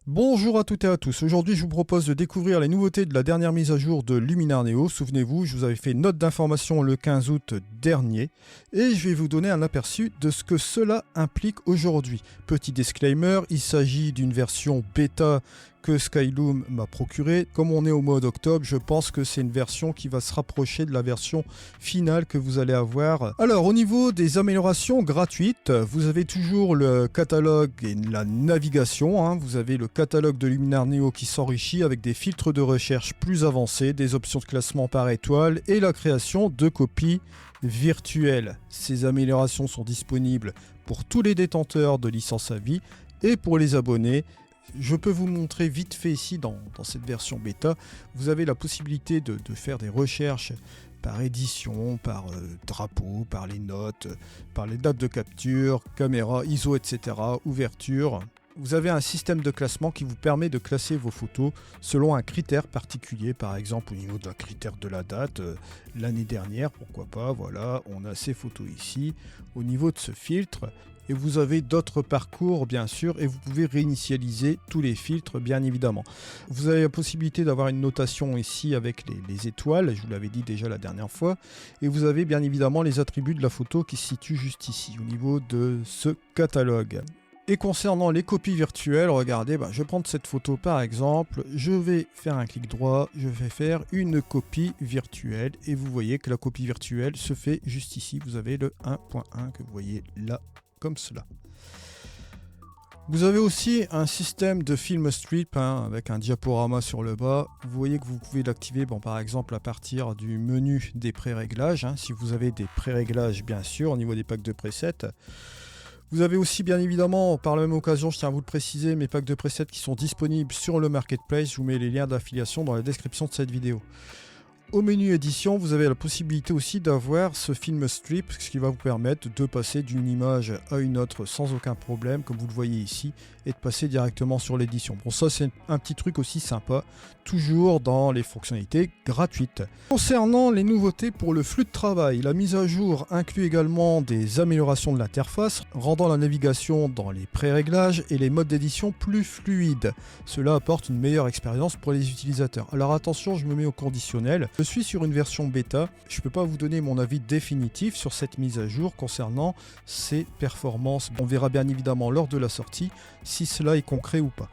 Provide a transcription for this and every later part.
Bonjour à toutes et à tous, aujourd'hui je vous propose de découvrir les nouveautés de la dernière mise à jour de Luminar Neo. Souvenez-vous, je vous avais fait note d'information le 15 août dernier et je vais vous donner un aperçu de ce que cela implique aujourd'hui. Petit disclaimer, il s'agit d'une version bêta que Skyloom m'a procuré. Comme on est au mois d'octobre, je pense que c'est une version qui va se rapprocher de la version finale que vous allez avoir. Alors au niveau des améliorations gratuites, vous avez toujours le catalogue et la navigation. Vous avez le catalogue de Luminar Neo qui s'enrichit avec des filtres de recherche plus avancés, des options de classement par étoile et la création de copies virtuelles. Ces améliorations sont disponibles pour tous les détenteurs de licence à vie et pour les abonnés. Je peux vous montrer vite fait ici dans cette version bêta, vous avez la possibilité de faire des recherches par édition, par drapeau, par les notes, par les dates de capture, caméra, ISO, etc., ouverture. Vous avez un système de classement qui vous permet de classer vos photos selon un critère particulier, par exemple au niveau d'un critère de la date, l'année dernière, pourquoi pas, voilà, on a ces photos ici, au niveau de ce filtre. Et vous avez d'autres parcours bien sûr et vous pouvez réinitialiser tous les filtres bien évidemment. Vous avez la possibilité d'avoir une notation ici avec les étoiles, je vous l'avais dit déjà la dernière fois. Et vous avez bien évidemment les attributs de la photo qui se situent juste ici au niveau de ce catalogue. Et concernant les copies virtuelles, regardez, je vais prendre cette photo par exemple, je vais faire un clic droit, je vais faire une copie virtuelle et vous voyez que la copie virtuelle se fait juste ici. Vous avez le 1.1 que vous voyez là. Comme cela. Vous avez aussi un système de film strip avec un diaporama sur le bas. Vous voyez que vous pouvez l'activer par exemple à partir du menu des pré-réglages. Si vous avez des pré-réglages bien sûr au niveau des packs de presets. Vous avez aussi bien évidemment par la même occasion, je tiens à vous le préciser, mes packs de presets qui sont disponibles sur le marketplace. Je vous mets les liens d'affiliation dans la description de cette vidéo. Au menu édition, vous avez la possibilité aussi d'avoir ce film strip, ce qui va vous permettre de passer d'une image à une autre sans aucun problème, comme vous le voyez ici, et de passer directement sur l'édition. Bon, ça c'est un petit truc aussi sympa, toujours dans les fonctionnalités gratuites. Concernant les nouveautés pour le flux de travail, la mise à jour inclut également des améliorations de l'interface, rendant la navigation dans les pré-réglages et les modes d'édition plus fluides. Cela apporte une meilleure expérience pour les utilisateurs. Alors attention, je me mets au conditionnel. Je suis sur une version bêta, je ne peux pas vous donner mon avis définitif sur cette mise à jour concernant ses performances. On verra bien évidemment lors de la sortie si cela est concret ou pas.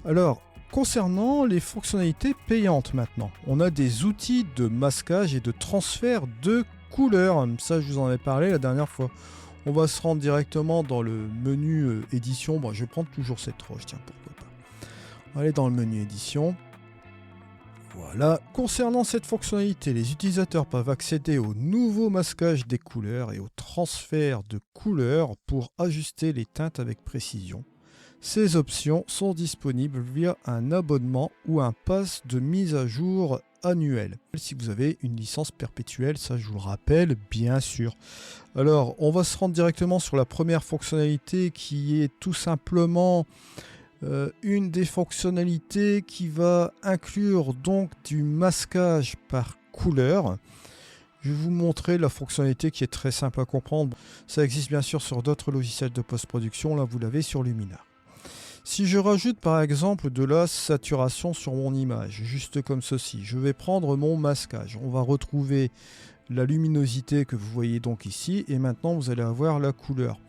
Alors, concernant les fonctionnalités payantes maintenant, on a des outils de masquage et de transfert de couleurs. Ça, je vous en ai parlé la dernière fois. On va se rendre directement dans le menu édition. Je vais prendre toujours cette roche, tiens, pourquoi pas. On va aller dans le menu édition. Voilà. Concernant cette fonctionnalité, les utilisateurs peuvent accéder au nouveau masquage des couleurs et au transfert de couleurs pour ajuster les teintes avec précision. Ces options sont disponibles via un abonnement ou un pass de mise à jour annuel. Si vous avez une licence perpétuelle, ça je vous le rappelle, bien sûr. Alors, on va se rendre directement sur la première fonctionnalité qui est tout simplement une des fonctionnalités qui va inclure donc du masquage par couleur. Je vais vous montrer la fonctionnalité qui est très simple à comprendre. Ça existe bien sûr sur d'autres logiciels de post-production, là vous l'avez sur Luminar. Si je rajoute par exemple de la saturation sur mon image, juste comme ceci, je vais prendre mon masquage. On va retrouver la luminosité que vous voyez donc ici et maintenant vous allez avoir la couleur.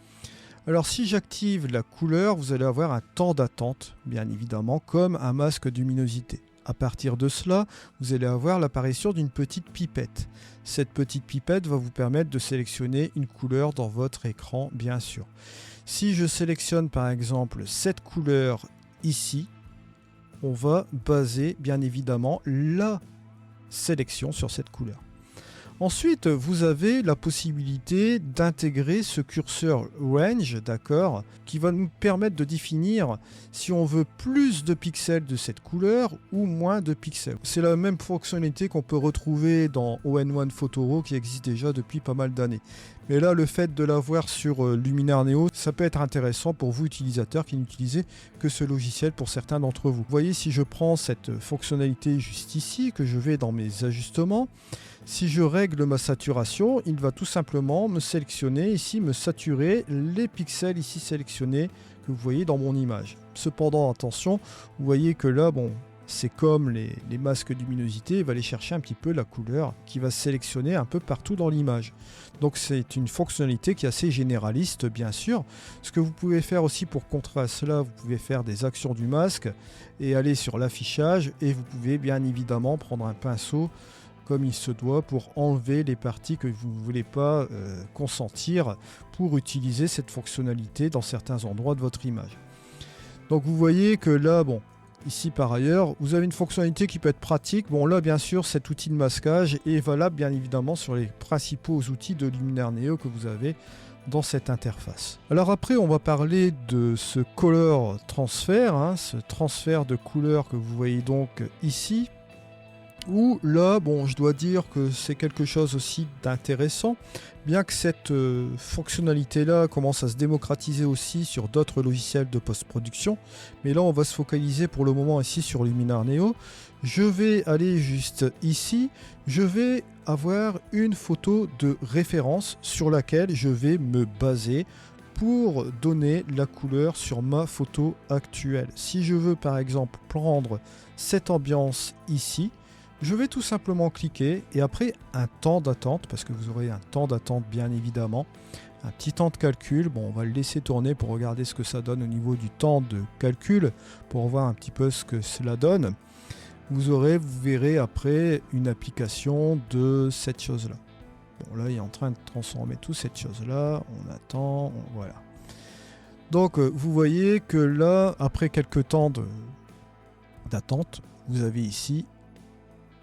Alors si j'active la couleur, vous allez avoir un temps d'attente, bien évidemment, comme un masque de luminosité. À partir de cela, vous allez avoir l'apparition d'une petite pipette. Cette petite pipette va vous permettre de sélectionner une couleur dans votre écran, bien sûr. Si je sélectionne par exemple cette couleur ici, on va baser bien évidemment la sélection sur cette couleur. Ensuite, vous avez la possibilité d'intégrer ce curseur range, d'accord, qui va nous permettre de définir si on veut plus de pixels de cette couleur ou moins de pixels. C'est la même fonctionnalité qu'on peut retrouver dans ON1 Photoro qui existe déjà depuis pas mal d'années. Mais là, le fait de l'avoir sur Luminar Neo, ça peut être intéressant pour vous utilisateurs qui n'utilisez que ce logiciel pour certains d'entre vous. Vous voyez, si je prends cette fonctionnalité juste ici, que je vais dans mes ajustements, si je règle ma saturation, il va tout simplement me sélectionner ici, me saturer les pixels ici sélectionnés que vous voyez dans mon image. Cependant, attention, vous voyez que là, bon, c'est comme les masques de luminosité, il va aller chercher un petit peu la couleur qui va se sélectionner un peu partout dans l'image. Donc c'est une fonctionnalité qui est assez généraliste, bien sûr. Ce que vous pouvez faire aussi pour contrer à cela, vous pouvez faire des actions du masque et aller sur l'affichage, et vous pouvez bien évidemment prendre un pinceau comme il se doit pour enlever les parties que vous ne voulez pas consentir pour utiliser cette fonctionnalité dans certains endroits de votre image. Donc vous voyez que là, bon, ici par ailleurs, vous avez une fonctionnalité qui peut être pratique. Bon là bien sûr cet outil de masquage est valable bien évidemment sur les principaux outils de Luminaire Neo que vous avez dans cette interface. Alors après on va parler de ce color transfer, ce transfert de couleur que vous voyez donc ici. Où là, bon, je dois dire que c'est quelque chose aussi d'intéressant, bien que cette fonctionnalité-là commence à se démocratiser aussi sur d'autres logiciels de post-production. Mais là, on va se focaliser pour le moment ici sur Luminaire Neo. Je vais aller juste ici, je vais avoir une photo de référence sur laquelle je vais me baser pour donner la couleur sur ma photo actuelle. Si je veux par exemple prendre cette ambiance ici, je vais tout simplement cliquer et après un temps d'attente, parce que vous aurez un temps d'attente bien évidemment, un petit temps de calcul, bon on va le laisser tourner pour regarder ce que ça donne au niveau du temps de calcul, pour voir un petit peu ce que cela donne. Vous verrez après une application de cette chose là. Bon là il est en train de transformer tout cette chose là, on attend, voilà. Donc vous voyez que là, après quelques temps d'attente, vous avez ici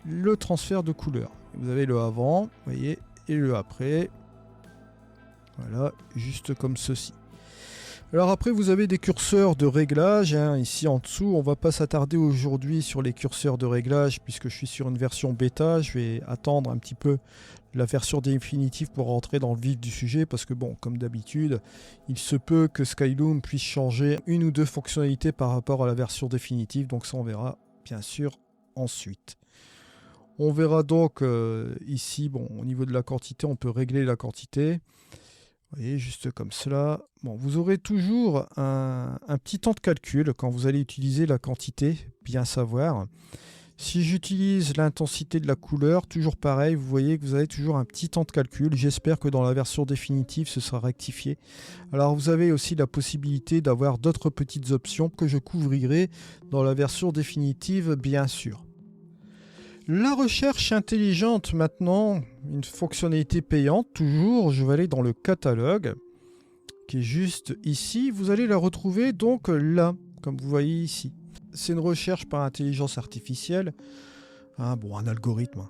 le transfert de couleur. Vous avez le avant, vous voyez, et le après. Voilà, juste comme ceci. Alors après, vous avez des curseurs de réglage, ici en dessous. On va pas s'attarder aujourd'hui sur les curseurs de réglage, puisque je suis sur une version bêta. Je vais attendre un petit peu la version définitive pour rentrer dans le vif du sujet, parce que bon, comme d'habitude, il se peut que Skyloom puisse changer une ou deux fonctionnalités par rapport à la version définitive. Donc ça, on verra bien sûr ensuite. On verra donc ici, bon, au niveau de la quantité, on peut régler la quantité. Vous voyez, juste comme cela. Bon, vous aurez toujours un petit temps de calcul quand vous allez utiliser la quantité, bien savoir. Si j'utilise l'intensité de la couleur, toujours pareil, vous voyez que vous avez toujours un petit temps de calcul. J'espère que dans la version définitive, ce sera rectifié. Alors vous avez aussi la possibilité d'avoir d'autres petites options que je couvrirai dans la version définitive, bien sûr. La recherche intelligente maintenant, une fonctionnalité payante, toujours, je vais aller dans le catalogue, qui est juste ici, vous allez la retrouver donc là, comme vous voyez ici. C'est une recherche par intelligence artificielle, bon, un algorithme,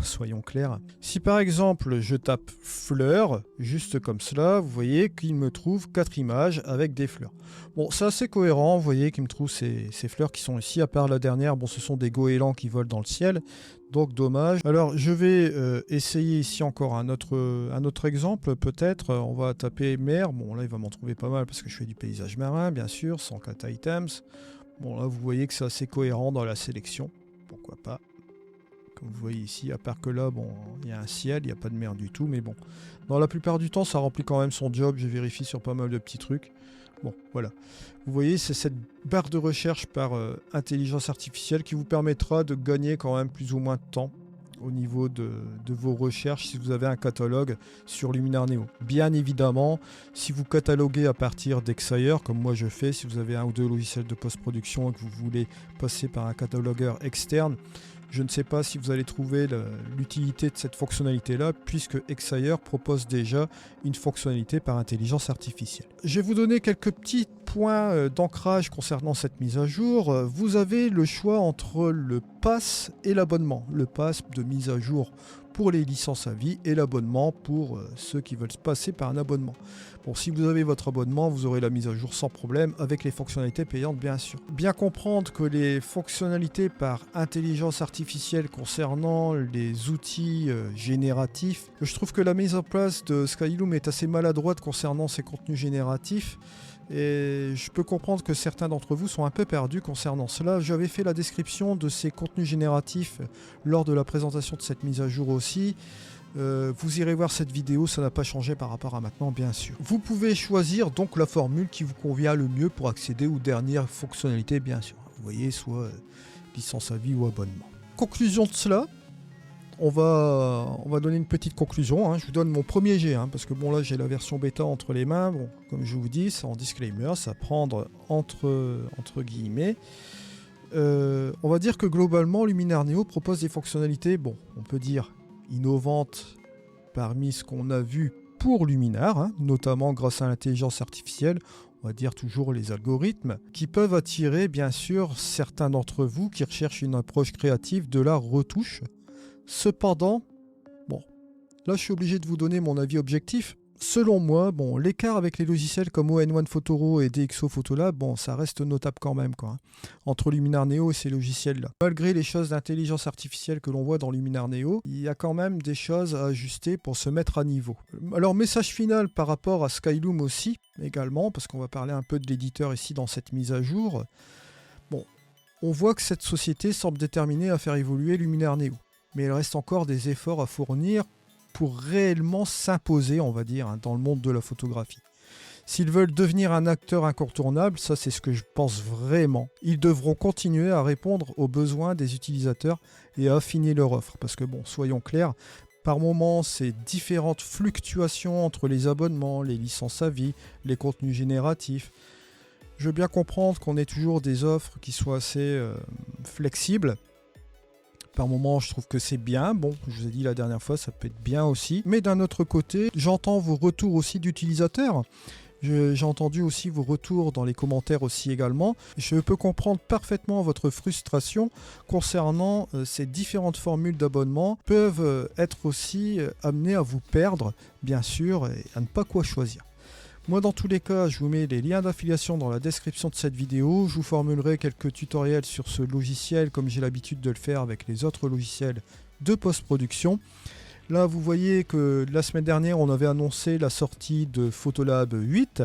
soyons clairs. Si par exemple je tape fleurs, juste comme cela, vous voyez qu'il me trouve 4 images avec des fleurs. Bon, c'est assez cohérent, vous voyez qu'il me trouve ces fleurs qui sont ici, à part la dernière, bon, ce sont des goélands qui volent dans le ciel, donc dommage. Alors je vais essayer ici encore un autre exemple, peut-être, on va taper mer, bon là il va m'en trouver pas mal parce que je fais du paysage marin, bien sûr, 104 items. Bon là vous voyez que c'est assez cohérent dans la sélection, pourquoi pas. Comme vous voyez ici, à part que là, bon, il y a un ciel, il n'y a pas de mer du tout, mais bon. Dans la plupart du temps, ça remplit quand même son job, je vérifie sur pas mal de petits trucs. Bon, voilà. Vous voyez, c'est cette barre de recherche par intelligence artificielle qui vous permettra de gagner quand même plus ou moins de temps au niveau de vos recherches si vous avez un catalogue sur Luminaire Neo. Bien évidemment, si vous cataloguez à partir d'Exire, comme moi je fais, si vous avez un ou deux logiciels de post-production et que vous voulez passer par un catalogueur externe, je ne sais pas si vous allez trouver l'utilité de cette fonctionnalité-là, puisque Exire propose déjà une fonctionnalité par intelligence artificielle. Je vais vous donner quelques petits points d'ancrage concernant cette mise à jour. Vous avez le choix entre le pass et l'abonnement. Le pass de mise à jour pour les licences à vie et l'abonnement pour ceux qui veulent passer par un abonnement. Bon, si vous avez votre abonnement, vous aurez la mise à jour sans problème avec les fonctionnalités payantes bien sûr. Bien comprendre que les fonctionnalités par intelligence artificielle concernant les outils génératifs, je trouve que la mise en place de Skyloom est assez maladroite concernant ces contenus génératifs. Et je peux comprendre que certains d'entre vous sont un peu perdus concernant cela. J'avais fait la description de ces contenus génératifs lors de la présentation de cette mise à jour aussi. Vous irez voir cette vidéo, ça n'a pas changé par rapport à maintenant, bien sûr. Vous pouvez choisir donc la formule qui vous convient le mieux pour accéder aux dernières fonctionnalités, bien sûr. Vous voyez, soit licence à vie ou abonnement. Conclusion de cela, on va donner une petite conclusion. Hein. Je vous donne mon premier jet, hein, parce que bon là j'ai la version bêta entre les mains. Bon, comme je vous dis, c'est en disclaimer, c'est à prendre entre guillemets. On va dire que globalement, Luminaire Neo propose des fonctionnalités, bon, on peut dire innovantes parmi ce qu'on a vu pour Luminar, hein, notamment grâce à l'intelligence artificielle, on va dire toujours les algorithmes, qui peuvent attirer bien sûr certains d'entre vous qui recherchent une approche créative de la retouche. Cependant, bon, là je suis obligé de vous donner mon avis objectif. Selon moi, bon, l'écart avec les logiciels comme ON1 Photoro et DxO Photolab, bon, ça reste notable quand même, quoi, hein, entre Luminar Neo et ces logiciels-là. Malgré les choses d'intelligence artificielle que l'on voit dans Luminar Neo, il y a quand même des choses à ajuster pour se mettre à niveau. Alors, message final par rapport à Skyloom aussi, également, parce qu'on va parler un peu de l'éditeur ici dans cette mise à jour. Bon, on voit que cette société semble déterminée à faire évoluer Luminar Neo, mais il reste encore des efforts à fournir pour réellement s'imposer, on va dire, hein, dans le monde de la photographie. S'ils veulent devenir un acteur incontournable, ça c'est ce que je pense vraiment, ils devront continuer à répondre aux besoins des utilisateurs et à affiner leur offre. Parce que bon, soyons clairs, par moments, ces différentes fluctuations entre les abonnements, les licences à vie, les contenus génératifs, je veux bien comprendre qu'on ait toujours des offres qui soient assez flexibles. Par moments, je trouve que c'est bien. Bon, je vous ai dit la dernière fois, ça peut être bien aussi. Mais d'un autre côté, j'entends vos retours aussi d'utilisateurs. J'ai entendu aussi vos retours dans les commentaires aussi également. Je peux comprendre parfaitement votre frustration concernant ces différentes formules d'abonnement peuvent être aussi amenées à vous perdre, bien sûr, et à ne pas quoi choisir. Moi, dans tous les cas, je vous mets les liens d'affiliation dans la description de cette vidéo. Je vous formulerai quelques tutoriels sur ce logiciel, comme j'ai l'habitude de le faire avec les autres logiciels de post-production. Là, vous voyez que la semaine dernière, on avait annoncé la sortie de Photolab 8.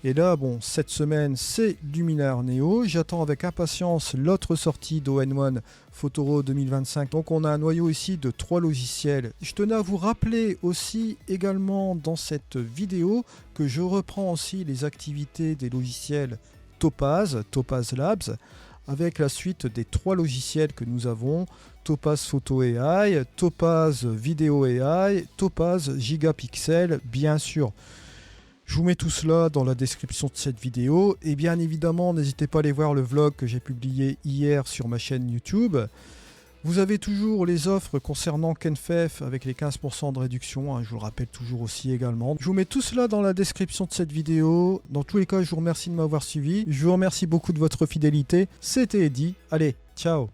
Et là, bon, cette semaine, c'est Luminar Neo. J'attends avec impatience l'autre sortie d'ON1 Photoro 2025. Donc, on a un noyau ici de 3 logiciels. Je tenais à vous rappeler aussi également dans cette vidéo que je reprends aussi les activités des logiciels Topaz Labs, avec la suite des 3 logiciels que nous avons, Topaz Photo AI, Topaz Video AI, Topaz Gigapixel, bien sûr. Je vous mets tout cela dans la description de cette vidéo, et bien évidemment, n'hésitez pas à aller voir le vlog que j'ai publié hier sur ma chaîne YouTube. Vous avez toujours les offres concernant Kenfef avec les 15% de réduction, hein, je vous le rappelle toujours aussi également. Je vous mets tout cela dans la description de cette vidéo. Dans tous les cas, je vous remercie de m'avoir suivi. Je vous remercie beaucoup de votre fidélité. C'était Eddy. Allez, ciao!